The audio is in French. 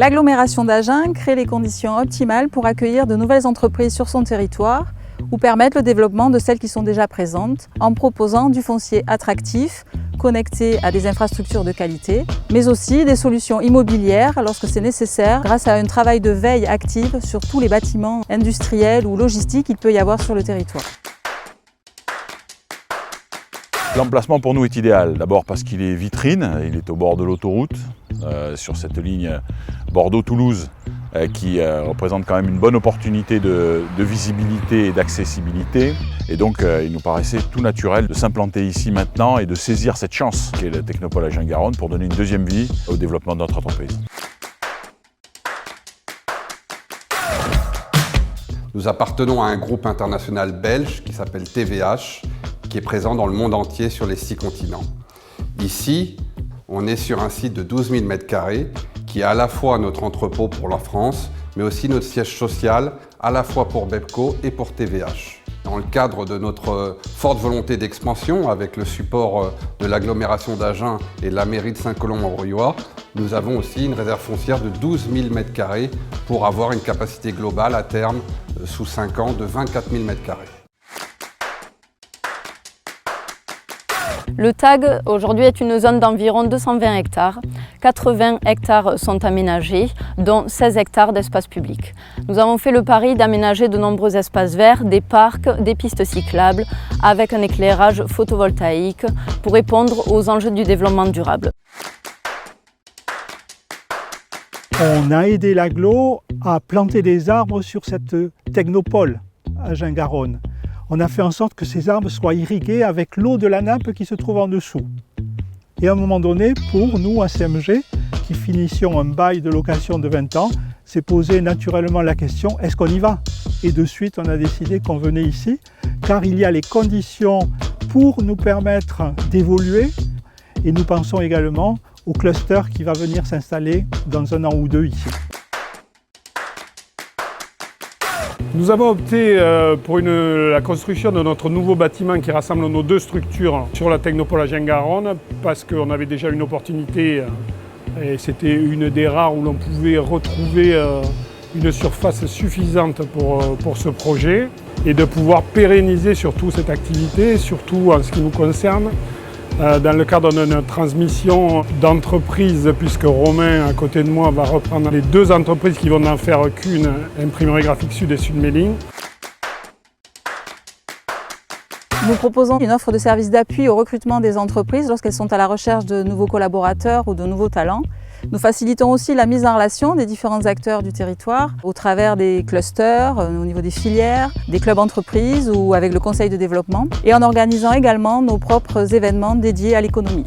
L'agglomération d'Agen crée les conditions optimales pour accueillir de nouvelles entreprises sur son territoire ou permettre le développement de celles qui sont déjà présentes en proposant du foncier attractif, connecté à des infrastructures de qualité, mais aussi des solutions immobilières lorsque c'est nécessaire grâce à un travail de veille active sur tous les bâtiments industriels ou logistiques qu'il peut y avoir sur le territoire. L'emplacement pour nous est idéal, d'abord parce qu'il est vitrine, il est au bord de l'autoroute, sur cette ligne Bordeaux-Toulouse qui représente quand même une bonne opportunité de visibilité et d'accessibilité. Et donc il nous paraissait tout naturel de s'implanter ici maintenant et de saisir cette chance qu'est le Technopole Agen-Garonne pour donner une deuxième vie au développement de notre entreprise. Nous appartenons à un groupe international belge qui s'appelle TVH, qui est présent dans le monde entier sur les 6 continents. Ici, on est sur un site de 12 000 m² qui est à la fois notre entrepôt pour la France, mais aussi notre siège social, à la fois pour Bepco et pour TVH. Dans le cadre de notre forte volonté d'expansion, avec le support de l'agglomération d'Agen et de la mairie de Saint-Colomb-en-Royois, nous avons aussi une réserve foncière de 12 000 m² pour avoir une capacité globale à terme, sous 5 ans, de 24 000 m². Le TAG aujourd'hui est une zone d'environ 220 hectares. 80 hectares sont aménagés, dont 16 hectares d'espace public. Nous avons fait le pari d'aménager de nombreux espaces verts, des parcs, des pistes cyclables, avec un éclairage photovoltaïque pour répondre aux enjeux du développement durable. On a aidé l'agglo à planter des arbres sur cette technopole à Agen-Garonne. On a fait en sorte que ces arbres soient irrigués avec l'eau de la nappe qui se trouve en dessous. Et à un moment donné, pour nous, à CMG, qui finissions un bail de location de 20 ans, s'est posé naturellement la question, est-ce qu'on y va? Et de suite, on a décidé qu'on venait ici, car il y a les conditions pour nous permettre d'évoluer. Et nous pensons également au cluster qui va venir s'installer dans 1 an ou 2 ici. Nous avons opté pour la construction de notre nouveau bâtiment qui rassemble nos 2 structures sur la Technopole Agen-Garonne parce qu'on avait déjà une opportunité et c'était une des rares où l'on pouvait retrouver une surface suffisante pour ce projet et de pouvoir pérenniser surtout cette activité, surtout en ce qui nous concerne. Dans le cadre d'une transmission d'entreprise, puisque Romain, à côté de moi, va reprendre les 2 entreprises qui vont n'en faire qu'une, Imprimerie Graphique Sud et Sud Mailing. Nous proposons une offre de services d'appui au recrutement des entreprises lorsqu'elles sont à la recherche de nouveaux collaborateurs ou de nouveaux talents. Nous facilitons aussi la mise en relation des différents acteurs du territoire au travers des clusters, au niveau des filières, des clubs entreprises ou avec le conseil de développement et en organisant également nos propres événements dédiés à l'économie.